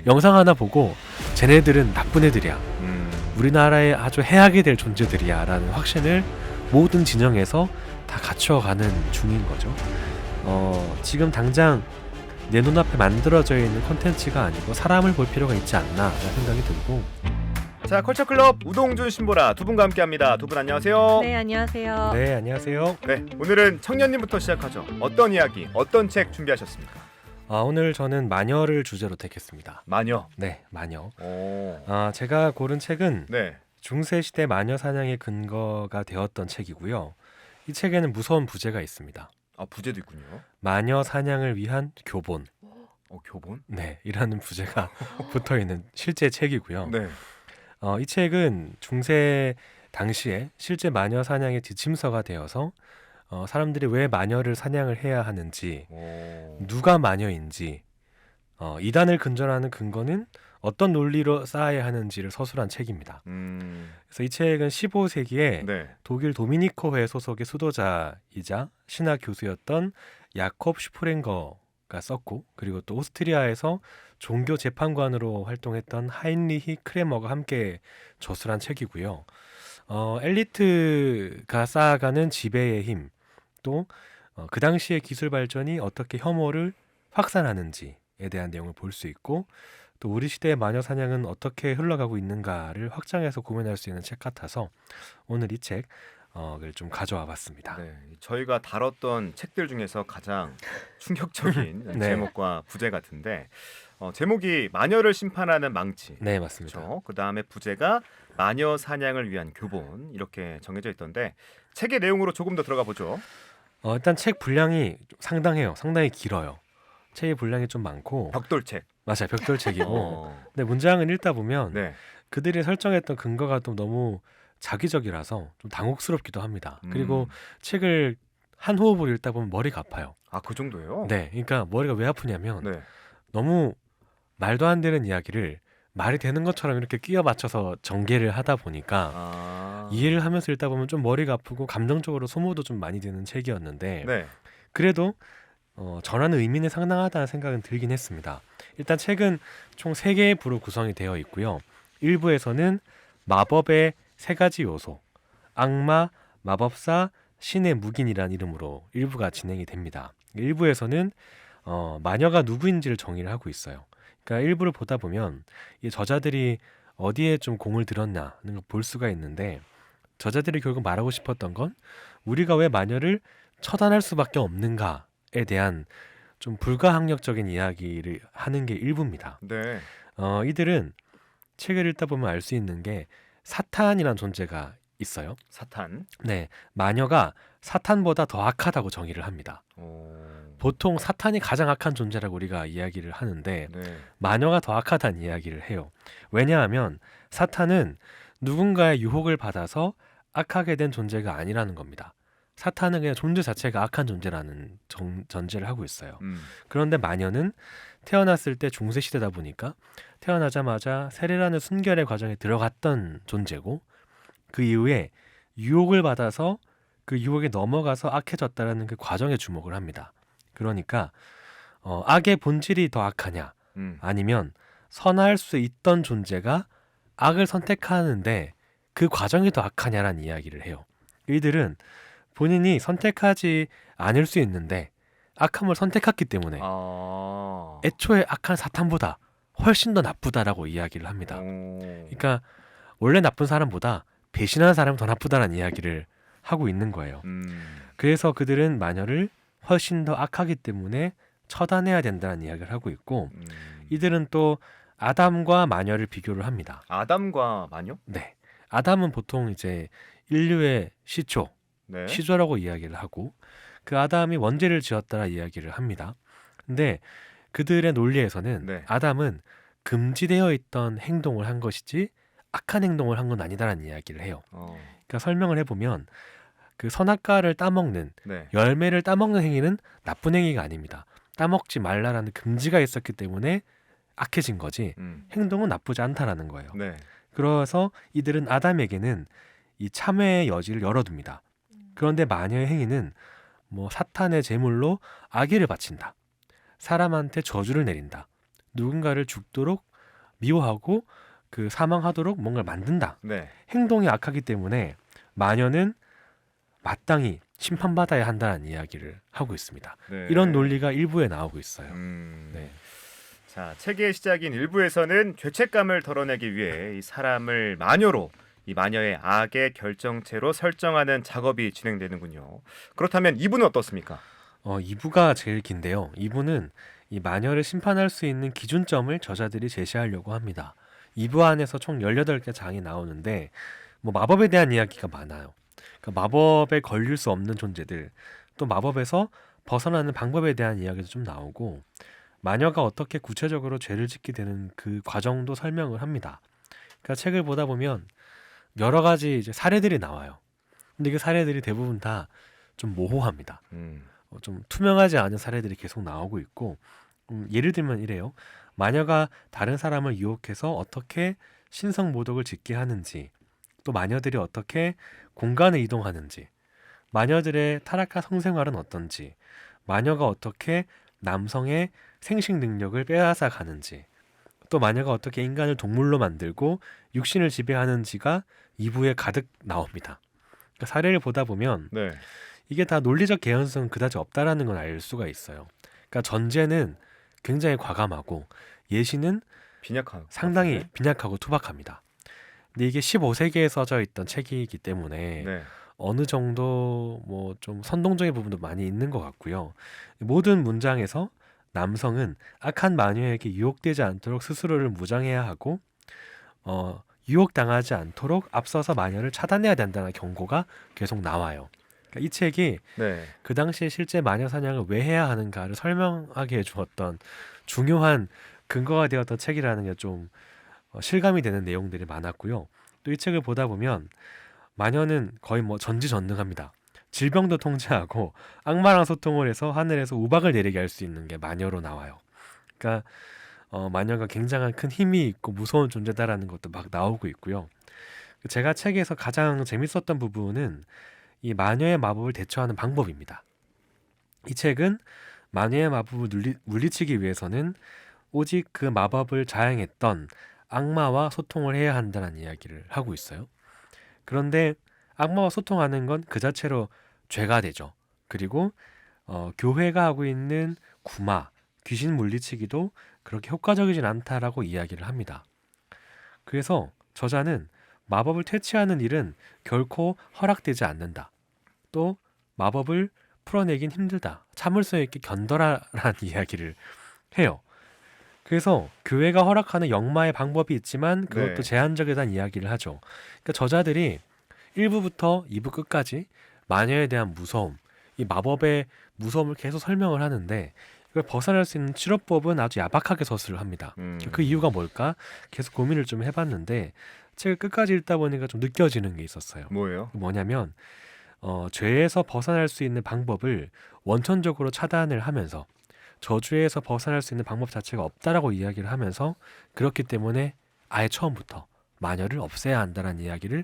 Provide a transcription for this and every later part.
영상 하나 보고 쟤네들은 나쁜 애들이야, 우리나라에 아주 해악이 될 존재들이야 라는 확신을 모든 진영에서 다 갖추어가는 중인 거죠. 지금 당장 내 눈앞에 만들어져 있는 콘텐츠가 아니고 사람을 볼 필요가 있지 않나 라는 생각이 들고. 자, 컬처클럽 우동준 신보라 두 분과 함께합니다. 두 분 안녕하세요. 네, 안녕하세요. 네, 안녕하세요. 네, 오늘은 청년님부터 시작하죠. 어떤 이야기, 어떤 책 준비하셨습니까? 오늘 저는 마녀를 주제로 택했습니다. 마녀. 네, 마녀. 오. 제가 고른 책은 네. 중세시대 마녀 사냥의 근거가 되었던 책이고요. 이 책에는 무서운 부제가 있습니다. 아, 부제도 있군요. 마녀 사냥을 위한 교본. 교본? 네, 이라는 부제가 붙어있는 실제 책이고요. 네. 이 책은 중세 당시에 실제 마녀 사냥의 지침서가 되어서 사람들이 왜 마녀를 사냥을 해야 하는지, 누가 마녀인지, 이단을 근절하는 근거는 어떤 논리로 쌓아야 하는지를 서술한 책입니다. 그래서 이 책은 15세기에 네. 독일 도미니코회 소속의 수도자이자 신학 교수였던 야콥 슈프랭거가 썼고, 그리고 또 오스트리아에서 종교 재판관으로 활동했던 하인리히 크레머가 함께 저술한 책이고요. 엘리트가 쌓아가는 지배의 힘, 또 그 당시의 기술 발전이 어떻게 혐오를 확산하는지에 대한 내용을 볼 수 있고, 또 우리 시대의 마녀 사냥은 어떻게 흘러가고 있는가를 확장해서 고민할 수 있는 책 같아서 오늘 이 책을 좀 가져와 봤습니다. 네. 저희가 다뤘던 책들 중에서 가장 충격적인 네. 제목과 부제 같은데, 제목이 마녀를 심판하는 망치. 네, 맞습니다. 그렇죠. 그 다음에 부제가 마녀 사냥을 위한 교본 이렇게 정해져 있던데 책의 내용으로 조금 더 들어가 보죠. 일단 책 분량이 좀 상당해요. 상당히 길어요. 책의 분량이 좀 많고. 벽돌책. 맞아요, 벽돌책이고. 어. 근데 문장을 읽다 보면 네. 그들이 설정했던 근거가 또 너무 자기적이라서 좀 당혹스럽기도 합니다. 그리고 책을 한 호흡으로 읽다 보면 머리가 아파요. 아, 그 정도예요? 네, 그러니까 머리가 왜 아프냐면 네. 너무 말도 안 되는 이야기를 말이 되는 것처럼 이렇게 끼워 맞춰서 전개를 하다 보니까 이해를 하면서 읽다 보면 좀 머리가 아프고 감정적으로 소모도 좀 많이 드는 책이었는데, 네. 그래도 전하는 의미는 상당하다는 생각은 들긴 했습니다. 일단 책은 총 3개의 부로 구성이 되어 있고요. 1부에서는 마법의 3가지 요소, 악마, 마법사, 신의 묵인이라는 이름으로 1부가 진행이 됩니다. 1부에서는 마녀가 누구인지를 정의를 하고 있어요. 그러니까 1부를 보다 보면 이 저자들이 어디에 좀 공을 들였나는 걸 볼 수가 있는데, 저자들이 결국 말하고 싶었던 건 우리가 왜 마녀를 처단할 수밖에 없는가에 대한 좀 불가항력적인 이야기를 하는 게 1부입니다. 네. 이들은 책을 읽다 보면 알 수 있는 게 사탄이라는 존재가 있어요. 사탄. 네, 마녀가 사탄보다 더 악하다고 정의를 합니다. 보통 사탄이 가장 악한 존재라고 우리가 이야기를 하는데 네. 마녀가 더 악하다는 이야기를 해요. 왜냐하면 사탄은 누군가의 유혹을 받아서 악하게 된 존재가 아니라는 겁니다. 사탄은 그냥 존재 자체가 악한 존재라는 전제를 하고 있어요. 그런데 마녀는 태어났을 때 중세시대다 보니까 태어나자마자 세례라는 순결의 과정에 들어갔던 존재고, 그 이후에 유혹을 받아서 그 유혹에 넘어가서 악해졌다라는 그 과정에 주목을 합니다. 그러니까 악의 본질이 더 악하냐, 아니면 선할 수 있던 존재가 악을 선택하는데 그 과정이 더 악하냐라는 이야기를 해요. 이들은 본인이 선택하지 않을 수 있는데 악함을 선택했기 때문에 애초에 악한 사탄보다 훨씬 더 나쁘다라고 이야기를 합니다. 그러니까 원래 나쁜 사람보다 배신하는 사람이 더 나쁘다라는 이야기를 하고 있는 거예요. 그래서 그들은 마녀를 훨씬 더 악하기 때문에 처단해야 된다는 이야기를 하고 있고, 이들은 또 아담과 마녀를 비교를 합니다. 아담과 마녀? 네, 아담은 보통 이제 인류의 시초, 네. 시조라고 이야기를 하고, 그 아담이 원죄를 지었다라 이야기를 합니다. 근데 그들의 논리에서는 네. 아담은 금지되어 있던 행동을 한 것이지 악한 행동을 한 건 아니다라는 이야기를 해요. 그러니까 설명을 해보면 그 선악과를 따먹는, 네. 열매를 따먹는 행위는 나쁜 행위가 아닙니다. 따먹지 말라라는 금지가 있었기 때문에 악해진 거지 행동은 나쁘지 않다라는 거예요. 네. 그래서 이들은 아담에게는 이 참회의 여지를 열어둡니다. 그런데 마녀의 행위는 뭐 사탄의 제물로 아기를 바친다, 사람한테 저주를 내린다, 누군가를 죽도록 미워하고 그 사망하도록 뭔가를 만든다. 네. 행동이 악하기 때문에 마녀는 마땅히 심판받아야 한다는 이야기를 하고 있습니다. 네. 이런 논리가 일부에 나오고 있어요. 네. 네. 자, 책의 시작인 일부에서는 죄책감을 덜어내기 위해 이 사람을 마녀로 이 마녀의 악의 결정체로 설정하는 작업이 진행되는군요. 그렇다면 2부는 어떻습니까? 2부가 제일 긴데요. 2부는 이 마녀를 심판할 수 있는 기준점을 저자들이 제시하려고 합니다. 2부 안에서 총 18개 장이 나오는데 뭐 마법에 대한 이야기가 많아요. 그러니까 마법에 걸릴 수 없는 존재들, 또 마법에서 벗어나는 방법에 대한 이야기도 좀 나오고 마녀가 어떻게 구체적으로 죄를 짓게 되는 그 과정도 설명을 합니다. 그러니까 책을 보다 보면 여러 가지 이제 사례들이 나와요. 근데 그 사례들이 대부분 다 좀 모호합니다. 좀 투명하지 않은 사례들이 계속 나오고 있고 예를 들면 이래요. 마녀가 다른 사람을 유혹해서 어떻게 신성 모독을 짓게 하는지, 또 마녀들이 어떻게 공간을 이동하는지, 마녀들의 타락한 성생활은 어떤지, 마녀가 어떻게 남성의 생식 능력을 빼앗아 가는지, 또 마녀가 어떻게 인간을 동물로 만들고 육신을 지배하는지가 2부에 가득 나옵니다. 그러니까 사례를 보다 보면 네. 이게 다 논리적 개연성은 그다지 없다라는 건 알 수가 있어요. 그러니까 전제는 굉장히 과감하고 예시는 빈약한 상당히 같은데? 빈약하고 투박합니다. 근데 이게 15세기에 써져 있던 책이기 때문에 네. 어느 정도 뭐 좀 선동적인 부분도 많이 있는 것 같고요. 모든 문장에서 남성은 악한 마녀에게 유혹되지 않도록 스스로를 무장해야 하고 유혹당하지 않도록 앞서서 마녀를 차단해야 된다는 경고가 계속 나와요. 그러니까 이 책이 네. 그 당시에 실제 마녀 사냥을 왜 해야 하는가를 설명하게 해주었던 중요한 근거가 되었던 책이라는 게 좀 실감이 되는 내용들이 많았고요. 또 이 책을 보다 보면 마녀는 거의 뭐 전지전능합니다. 질병도 통제하고 악마랑 소통을 해서 하늘에서 우박을 내리게 할 수 있는 게 마녀로 나와요. 그러니까 마녀가 굉장한 큰 힘이 있고 무서운 존재다라는 것도 막 나오고 있고요. 제가 책에서 가장 재밌었던 부분은 이 마녀의 마법을 대처하는 방법입니다. 이 책은 마녀의 마법을 물리치기 위해서는 오직 그 마법을 자행했던 악마와 소통을 해야 한다는 이야기를 하고 있어요. 그런데 악마와 소통하는 건 그 자체로 죄가 되죠. 그리고 교회가 하고 있는 구마, 귀신 물리치기도 그렇게 효과적이진 않다라고 이야기를 합니다. 그래서 저자는 마법을 퇴치하는 일은 결코 허락되지 않는다. 또 마법을 풀어내긴 힘들다. 참을성 있게 견뎌라라는 이야기를 해요. 그래서 교회가 허락하는 역마의 방법이 있지만 그것도 네. 제한적이라는 이야기를 하죠. 그러니까 저자들이 1부부터 2부 끝까지 마녀에 대한 무서움, 이 마법의 무서움을 계속 설명을 하는데 이걸 벗어날 수 있는 치료법은 아주 야박하게 서술을 합니다. 그 이유가 뭘까? 계속 고민을 좀 해봤는데 책을 끝까지 읽다 보니까 좀 느껴지는 게 있었어요. 뭐예요? 뭐냐면 죄에서 벗어날 수 있는 방법을 원천적으로 차단을 하면서 저주에서 벗어날 수 있는 방법 자체가 없다라고 이야기를 하면서 그렇기 때문에 아예 처음부터 마녀를 없애야 한다는 이야기를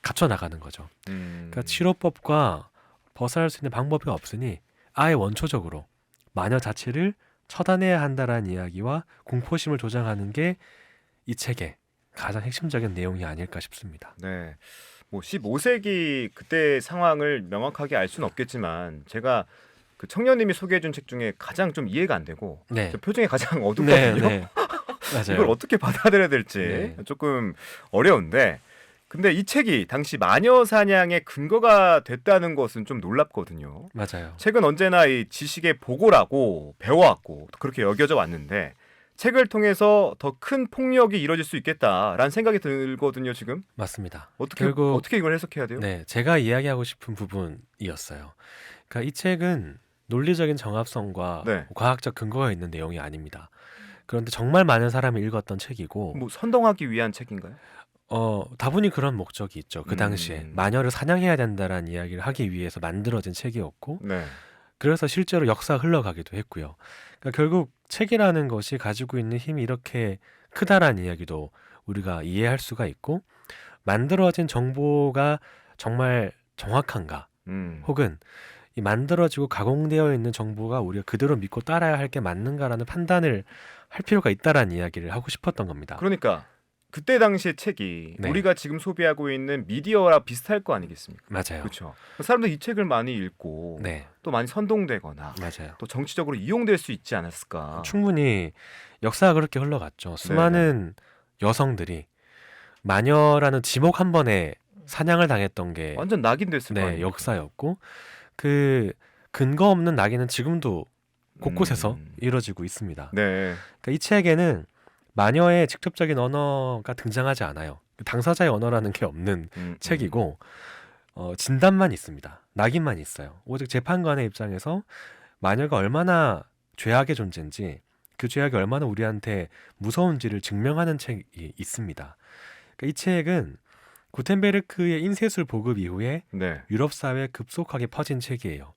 갖춰 나가는 거죠. 그러니까 치료법과 벗어날 수 있는 방법이 없으니 아예 원초적으로 마녀 자체를 처단해야 한다라는 이야기와 공포심을 조장하는 게 이 책의 가장 핵심적인 내용이 아닐까 싶습니다. 네. 뭐 15세기 그때 상황을 명확하게 알 수는 없겠지만 제가 그 청년님이 소개해준 책 중에 가장 좀 이해가 안 되고 네. 저 표정이 가장 어둡거든요. 네. 맞아요. 이걸 어떻게 받아들여야 될지 네. 조금 어려운데 근데 이 책이 당시 마녀 사냥의 근거가 됐다는 것은 좀 놀랍거든요. 맞아요. 책은 언제나 이 지식의 보고라고 배워왔고 그렇게 여겨져 왔는데 책을 통해서 더 큰 폭력이 이뤄질 수 있겠다라는 생각이 들거든요. 지금 맞습니다. 어떻게 결국 어떻게 이걸 해석해야 돼요? 네, 제가 이야기하고 싶은 부분이었어요. 그러니까 이 책은 논리적인 정합성과 네. 과학적 근거가 있는 내용이 아닙니다. 그런데 정말 많은 사람이 읽었던 책이고 뭐 선동하기 위한 책인가요? 다분히 그런 목적이 있죠. 그 당시에 마녀를 사냥해야 된다라는 이야기를 하기 위해서 만들어진 책이었고 네. 그래서 실제로 역사가 흘러가기도 했고요. 그러니까 결국 책이라는 것이 가지고 있는 힘이 이렇게 크다라는 이야기도 우리가 이해할 수가 있고 만들어진 정보가 정말 정확한가 혹은 이 만들어지고 가공되어 있는 정보가 우리가 그대로 믿고 따라야 할 게 맞는가라는 판단을 할 필요가 있다라는 이야기를 하고 싶었던 겁니다. 그러니까 그때 당시의 책이 네. 우리가 지금 소비하고 있는 미디어와 비슷할 거 아니겠습니까? 맞아요. 그렇죠. 사람들 이 책을 많이 읽고 네, 또 많이 선동되거나 맞아요. 또 정치적으로 이용될 수 있지 않았을까? 충분히 역사가 그렇게 흘러갔죠. 수많은 여성들이 마녀라는 지목 한 번에 사냥을 당했던 게 완전 낙인 됐을 거 네, 아니에요. 역사였고 그 근거 없는 낙인은 지금도 곳곳에서 음. 이루어지고 있습니다. 네. 그러니까 이 책에는 마녀의 직접적인 언어가 등장하지 않아요. 당사자의 언어라는 게 없는 책이고 진단만 있습니다. 낙인만 있어요. 오직 재판관의 입장에서 마녀가 얼마나 죄악의 존재인지 그 죄악이 얼마나 우리한테 무서운지를 증명하는 책이 있습니다. 그러니까 이 책은 구텐베르크의 인쇄술 보급 이후에 네. 유럽 사회에 급속하게 퍼진 책이에요.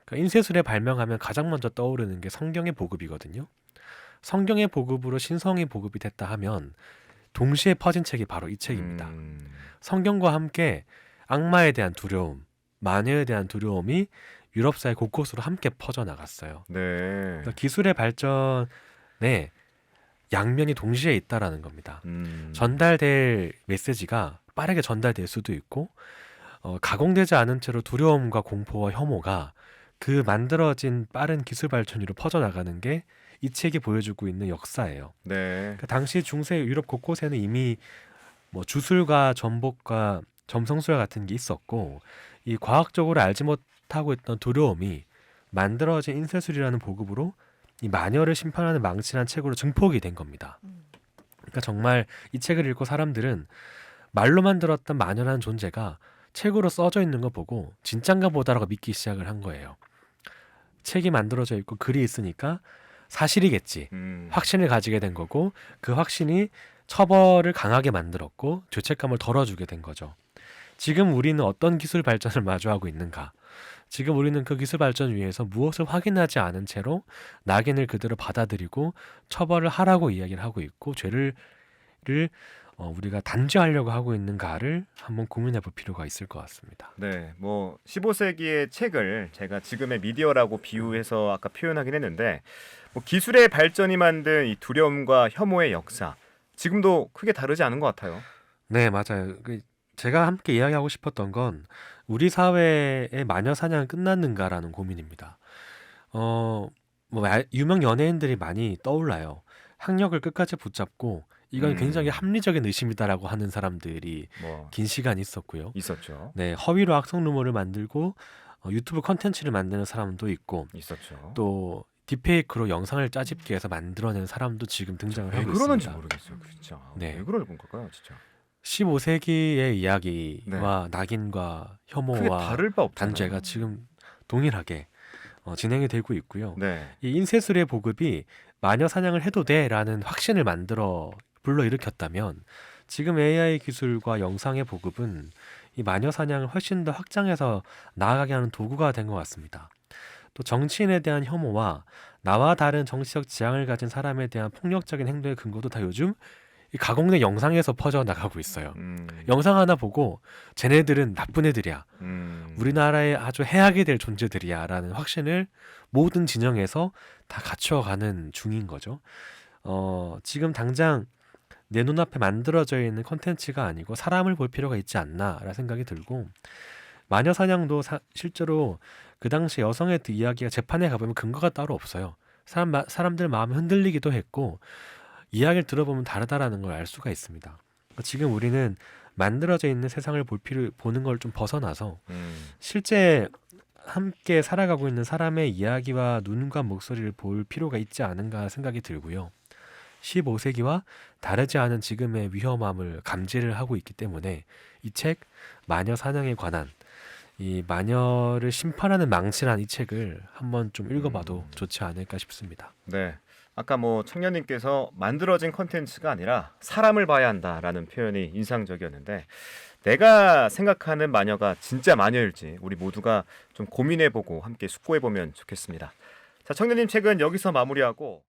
그러니까 인쇄술에 발명하면 가장 먼저 떠오르는 게 성경의 보급이거든요. 성경의 보급으로 신성이 보급이 됐다 하면 동시에 퍼진 책이 바로 이 책입니다. 성경과 함께 악마에 대한 두려움, 마녀에 대한 두려움이 유럽 사회 곳곳으로 함께 퍼져나갔어요. 네. 그러니까 기술의 발전에 양면이 동시에 있다라는 겁니다. 전달될 메시지가 빠르게 전달될 수도 있고 가공되지 않은 채로 두려움과 공포와 혐오가 그 만들어진 빠른 기술 발전으로 퍼져나가는 게 이 책이 보여주고 있는 역사예요. 네. 그 당시 중세 유럽 곳곳에는 이미 뭐 주술과 전복과 점성술 같은 게 있었고 이 과학적으로 알지 못하고 있던 두려움이 만들어진 인쇄술이라는 보급으로 이 마녀를 심판하는 망치라는 책으로 증폭이 된 겁니다. 그러니까 정말 이 책을 읽고 사람들은 말로만 들었던 마녀라는 존재가 책으로 써져 있는 거 보고 진짠가 보다라고 믿기 시작을 한 거예요. 책이 만들어져 있고 글이 있으니까 사실이겠지. 확신을 가지게 된 거고 그 확신이 처벌을 강하게 만들었고 죄책감을 덜어주게 된 거죠. 지금 우리는 어떤 기술 발전을 마주하고 있는가? 지금 우리는 그 기술 발전 위에서 무엇을 확인하지 않은 채로 낙인을 그대로 받아들이고 처벌을 하라고 이야기를 하고 있고 죄를 우리가 단죄하려고 하고 있는가를 한번 고민해 볼 필요가 있을 것 같습니다. 네, 뭐 15세기의 책을 제가 지금의 미디어라고 비유해서 아까 표현하긴 했는데 뭐 기술의 발전이 만든 이 두려움과 혐오의 역사 지금도 크게 다르지 않은 것 같아요. 네, 맞아요. 제가 함께 이야기하고 싶었던 건 우리 사회의 마녀 사냥은 끝났는가라는 고민입니다. 유명 연예인들이 많이 떠올라요. 학력을 끝까지 붙잡고 이건 굉장히 합리적인 의심이다라고 하는 사람들이 뭐 긴 시간 있었고요. 있었죠. 네, 허위로 악성 루머를 만들고 유튜브 컨텐츠를 만드는 사람도 있고 있었죠. 또 딥페이크로 영상을 짜집기 해서 만들어낸 사람도 지금 등장을 왜 하고 그러는지 있습니다. 모르겠어요, 진짜. 네. 왜 그러는 걸까요, 진짜? 15세기의 이야기와 낙인과 크게 혐오와 다를 바 없잖아요. 단죄가 지금 동일하게 진행이 되고 있고요. 네. 이 인쇄술의 보급이 마녀 사냥을 해도 돼라는 확신을 만들어 불러일으켰다면 지금 AI 기술과 영상의 보급은 이 마녀 사냥을 훨씬 더 확장해서 나아가게 하는 도구가 된 것 같습니다. 또 정치인에 대한 혐오와 나와 다른 정치적 지향을 가진 사람에 대한 폭력적인 행동의 근거도 다 요즘 이 가공된 영상에서 퍼져나가고 있어요. 영상 하나 보고 쟤네들은 나쁜 애들이야. 우리나라에 아주 해하게 될 존재들이야 라는 확신을 모든 진영에서 다 갖춰가는 중인 거죠. 지금 당장 내 눈앞에 만들어져 있는 콘텐츠가 아니고 사람을 볼 필요가 있지 않나라는 생각이 들고 마녀 사냥도 실제로 그 당시 여성의 이야기가 재판에 가보면 근거가 따로 없어요. 사람들 마음이 흔들리기도 했고 이야기를 들어보면 다르다라는 걸 알 수가 있습니다. 지금 우리는 만들어져 있는 세상을 보는 걸 좀 벗어나서 실제 함께 살아가고 있는 사람의 이야기와 눈과 목소리를 볼 필요가 있지 않은가 생각이 들고요. 15세기와 다르지 않은 지금의 위험함을 감지를 하고 있기 때문에 이 책 마녀 사냥에 관한 이 마녀를 심판하는 망치란 이 책을 한번 좀 읽어봐도 좋지 않을까 싶습니다. 네. 아까 뭐 청년님께서 만들어진 컨텐츠가 아니라 사람을 봐야 한다라는 표현이 인상적이었는데 내가 생각하는 마녀가 진짜 마녀일지 우리 모두가 좀 고민해보고 함께 숙고해보면 좋겠습니다. 자, 청년님 책은 여기서 마무리하고